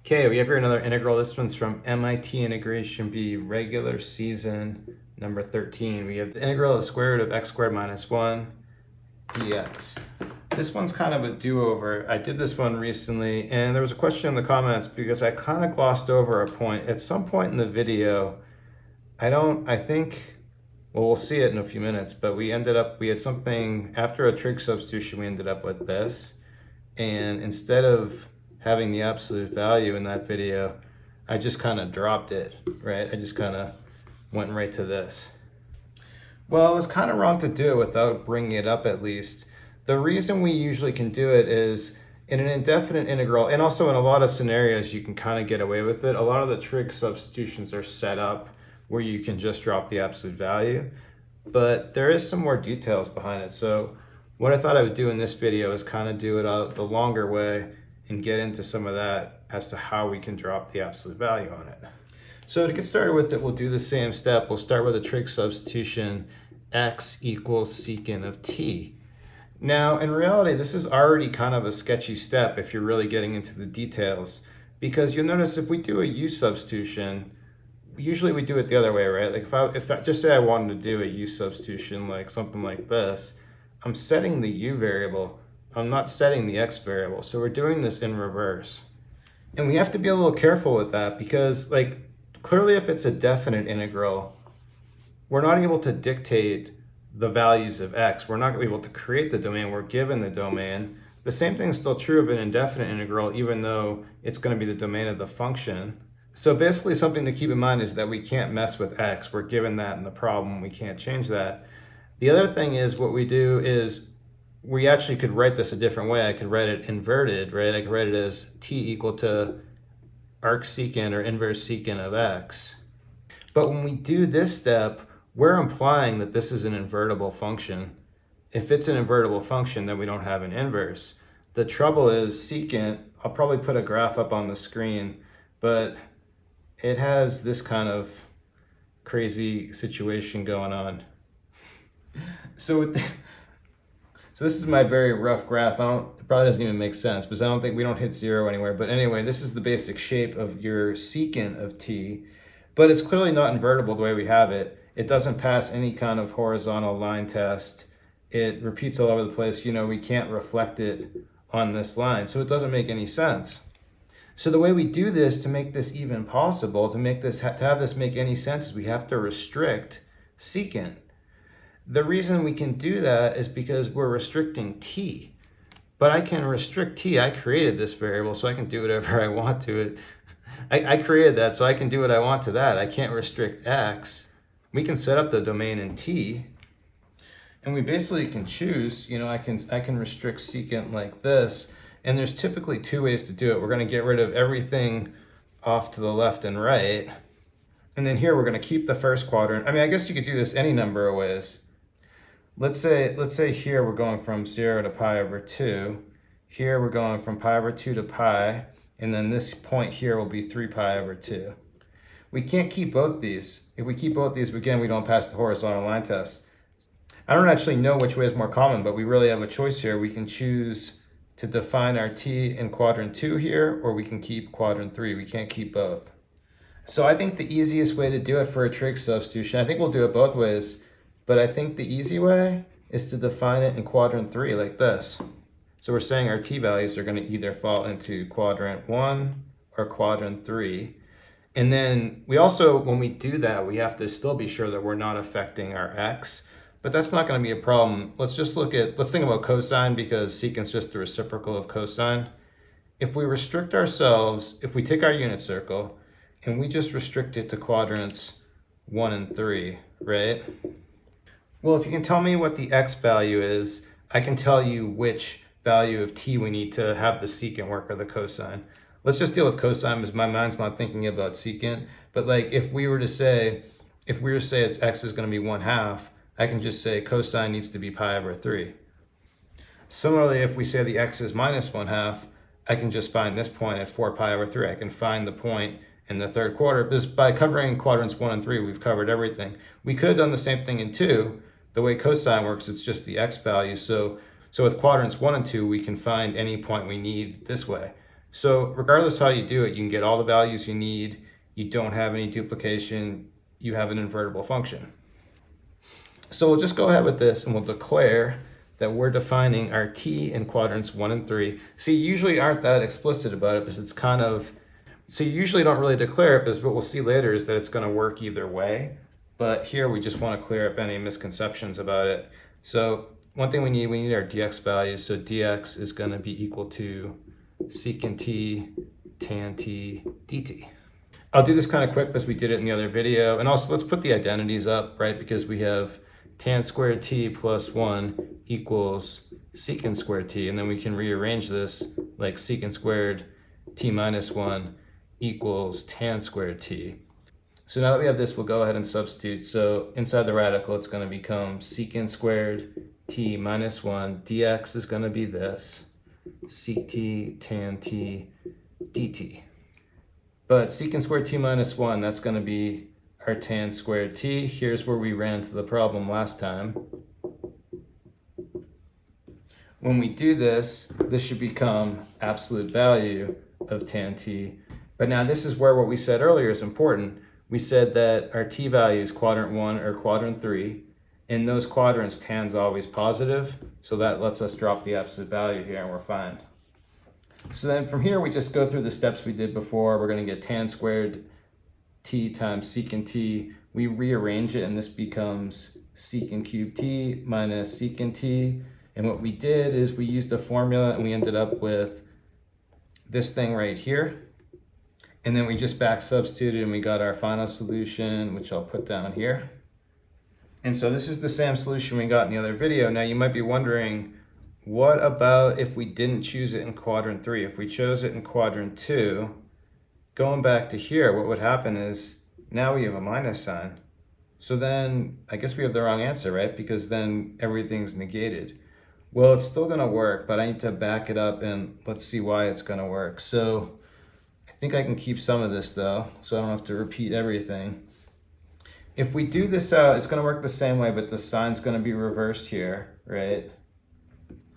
Okay, we have here another integral. This one's from MIT Integration B, regular season number 13. We have the integral of square root of x squared minus 1 dx. This one's kind of a do-over. I did this one recently, and there was a question in the comments because I kind of glossed over a point. At some point in the video, I think, well, we'll see it in a few minutes, but we had something, after a trig substitution, we ended up with this. And instead of having the absolute value in that video, I just kind of dropped it, right? I just kind of went right to this. Well, it was kind of wrong to do it without bringing it up at least. The reason we usually can do it is in an indefinite integral, and also in a lot of scenarios you can kind of get away with it. A lot of the trig substitutions are set up where you can just drop the absolute value, but there is some more details behind it. So what I thought I would do in this video is kind of do it out the longer way and get into some of that as to how we can drop the absolute value on it. So to get started with it, we'll do the same step. We'll start with a trig substitution, x equals secant of t. Now, in reality, this is already kind of a sketchy step if you're really getting into the details, because you'll notice if we do a u substitution, usually we do it the other way, right? Like if I just say I wanted to do a u substitution, like something like this, I'm setting the u variable. I'm not setting the x variable. So we're doing this in reverse. And we have to be a little careful with that because, like, clearly if it's a definite integral, we're not able to dictate the values of x. We're not able to create the domain. We're given the domain. The same thing is still true of an indefinite integral, even though it's going to be the domain of the function. So basically something to keep in mind is that we can't mess with x. We're given that in the problem. We can't change that. The other thing is what we do is we actually could write this a different way. I could write it inverted, right? I could write it as t equal to arcsecant or inverse secant of x. But when we do this step, we're implying that this is an invertible function. If it's an invertible function, then we don't have an inverse. The trouble is secant, I'll probably put a graph up on the screen, but it has this kind of crazy situation going on. So this is my very rough graph. It probably doesn't even make sense because we don't hit zero anywhere. But anyway, this is the basic shape of your secant of t, but it's clearly not invertible the way we have it. It doesn't pass any kind of horizontal line test. It repeats all over the place. We can't reflect it on this line, so it doesn't make any sense. So the way we do this to make this even possible, to have this make any sense, is we have to restrict secant. The reason we can do that is because we're restricting t. But I can restrict t. I created this variable, so I can do whatever I want to it. I created that, so I can do what I want to that. I can't restrict x. We can set up the domain in t. And we basically can choose, I can restrict secant like this. And there's typically two ways to do it. We're going to get rid of everything off to the left and right. And then here we're going to keep the first quadrant. I guess you could do this any number of ways. Let's say here we're going from 0 to pi over 2. Here we're going from pi over 2 to pi. And then this point here will be 3 pi over 2. We can't keep both these. If we keep both these, again, we don't pass the horizontal line test. I don't actually know which way is more common, but we really have a choice here. We can choose to define our t in quadrant 2 here, or we can keep quadrant 3. We can't keep both. So I think the easiest way to do it for a trig substitution, I think we'll do it both ways, but I think the easy way is to define it in quadrant 3 like this. So we're saying our t values are going to either fall into quadrant 1 or quadrant 3. And then we also, when we do that, we have to still be sure that we're not affecting our x. But that's not going to be a problem. Let's think about cosine, because secant's just the reciprocal of cosine. If we restrict ourselves, if we take our unit circle and we just restrict it to quadrants 1 and 3, right? Well, if you can tell me what the x value is, I can tell you which value of t we need to have the secant work or the cosine. Let's just deal with cosine because my mind's not thinking about secant. But like if we were to say it's x is going to be 1/2, I can just say cosine needs to be pi over 3. Similarly, if we say the x is minus 1/2, I can just find this point at 4 pi over 3. I can find the point in the third quarter. Because by covering quadrants 1 and 3, we've covered everything. We could have done the same thing in 2. The way cosine works, it's just the x value. So with quadrants 1 and 2, we can find any point we need this way. So regardless how you do it, you can get all the values you need. You don't have any duplication. You have an invertible function. So we'll just go ahead with this and we'll declare that we're defining our t in quadrants 1 and 3. See, you usually aren't that explicit about it because it's kind of, so you usually don't really declare it because what we'll see later is that it's going to work either way. But here we just want to clear up any misconceptions about it. So one thing we need our dx values. So dx is going to be equal to secant t tan t dt. I'll do this kind of quick because we did it in the other video. And also let's put the identities up, right? Because we have tan squared t plus 1 equals secant squared t. And then we can rearrange this like secant squared t minus 1 equals tan squared t. So now that we have this, we'll go ahead and substitute. So inside the radical, it's going to become secant squared t minus 1. dx is going to be this, sec t tan t dt. But secant squared t minus 1, that's going to be our tan squared t. Here's where we ran into the problem last time. When we do this, this should become absolute value of tan t. But now this is where what we said earlier is important. We said that our t value is quadrant 1 or quadrant 3. In those quadrants, tan's always positive. So that lets us drop the absolute value here and we're fine. So then from here, we just go through the steps we did before. We're going to get tan squared t times secant t. We rearrange it and this becomes secant cubed t minus secant t. And what we did is we used a formula and we ended up with this thing right here. And then we just back substituted and we got our final solution, which I'll put down here. And so this is the same solution we got in the other video. Now you might be wondering, what about if we didn't choose it in quadrant 3? If we chose it in quadrant 2, going back to here, what would happen is now we have a minus sign. So then I guess we have the wrong answer, right? Because then everything's negated. Well, it's still gonna work, but I need to back it up and let's see why it's gonna work. So I think I can keep some of this though, so I don't have to repeat everything. If we do this out, it's gonna work the same way, but the sign's gonna be reversed here, right?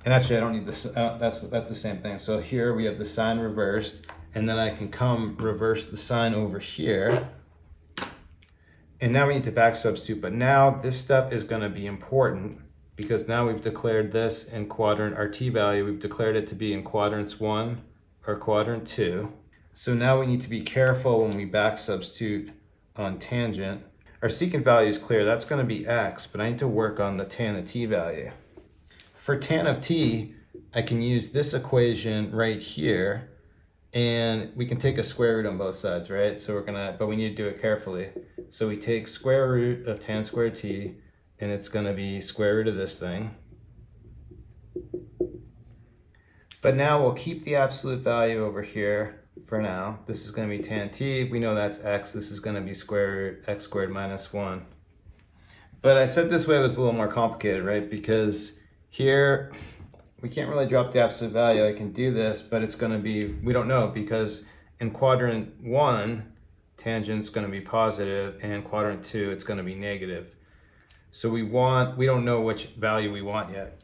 And actually I don't need this, that's the same thing. So here we have the sign reversed, and then I can come reverse the sign over here. And now we need to back substitute, but now this step is gonna be important because now we've declared this in quadrant, our t value, we've declared it to be in quadrants 1 or quadrant 2. So now we need to be careful when we back substitute on tangent. Our secant value is clear, that's gonna be x, but I need to work on the tan of t value. For tan of t, I can use this equation right here, and we can take a square root on both sides, right? So but we need to do it carefully. So we take square root of tan squared t, and it's gonna be square root of this thing. But now we'll keep the absolute value over here for now. This is gonna be tan t, we know that's x, this is gonna be square root x squared minus 1. But I said this way was a little more complicated, right? Because here, we can't really drop the absolute value. I can do this, but it's gonna be, we don't know, because in quadrant 1, tangent's gonna be positive, and quadrant 2, it's gonna be negative. So we don't know which value we want yet.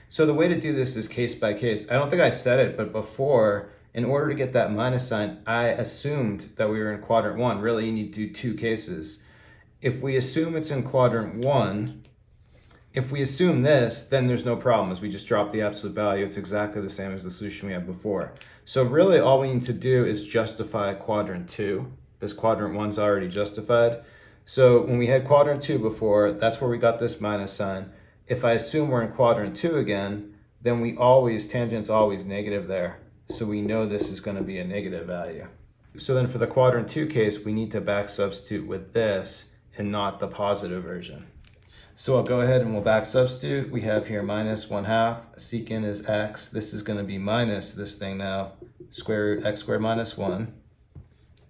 So the way to do this is case by case. I don't think I said it, but before, in order to get that minus sign, I assumed that we were in quadrant 1. Really, you need to do 2 cases. If we assume it's in quadrant 1, if we assume this, then there's no problem, as we just drop the absolute value. It's exactly the same as the solution we had before. So really all we need to do is justify quadrant 2, because quadrant 1's already justified. So when we had quadrant 2 before, that's where we got this minus sign. If I assume we're in quadrant 2 again, then tangent's always negative there. So we know this is gonna be a negative value. So then for the quadrant 2 case, we need to back substitute with this and not the positive version. So I'll go ahead and we'll back substitute. We have here minus 1/2, secant is x. This is gonna be minus this thing now, square root x squared minus 1.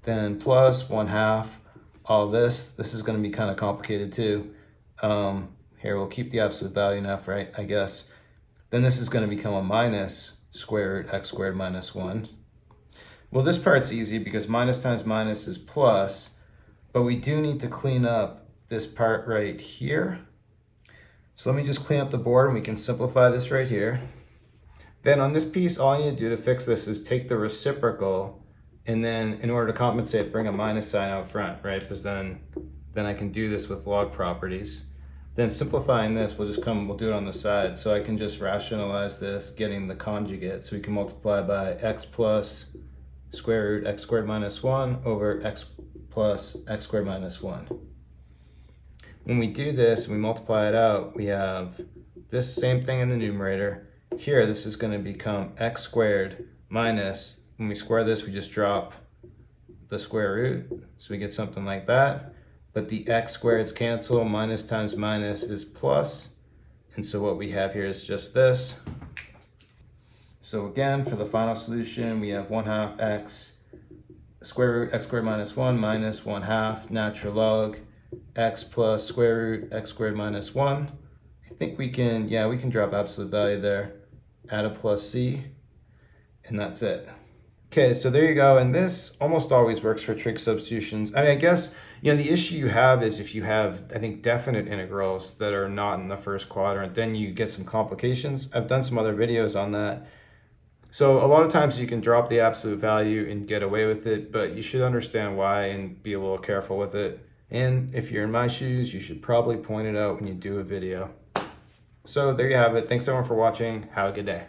Then plus 1/2, all this is gonna be kind of complicated too. Here, we'll keep the absolute value now for, I guess. Then this is gonna become a minus square root x squared minus 1. Well, this part's easy because minus times minus is plus, but we do need to clean up this part right here. So let me just clean up the board and we can simplify this right here. Then on this piece, all I need to do to fix this is take the reciprocal, and then in order to compensate, bring a minus sign out front, right? Because then I can do this with log properties. Then simplifying this, we'll do it on the side. So I can just rationalize this, getting the conjugate. So we can multiply by x plus square root x squared minus 1 over x plus x squared minus 1. When we do this and we multiply it out, we have this same thing in the numerator. Here, this is going to become x squared minus, when we square this, we just drop the square root. So we get something like that. But the x squareds cancel, minus times minus is plus. And so what we have here is just this. So again, for the final solution, we have 1/2 x square root x squared minus 1 minus 1/2 natural log x plus square root x squared minus 1. I think we can drop absolute value there, add a plus c, and that's it. Okay, so there you go, and this almost always works for trig substitutions. I mean, I guess, the issue you have is if you have, I think, definite integrals that are not in the first quadrant, then you get some complications. I've done some other videos on that. So a lot of times you can drop the absolute value and get away with it, but you should understand why and be a little careful with it. And if you're in my shoes, you should probably point it out when you do a video. So there you have it. Thanks everyone for watching. Have a good day.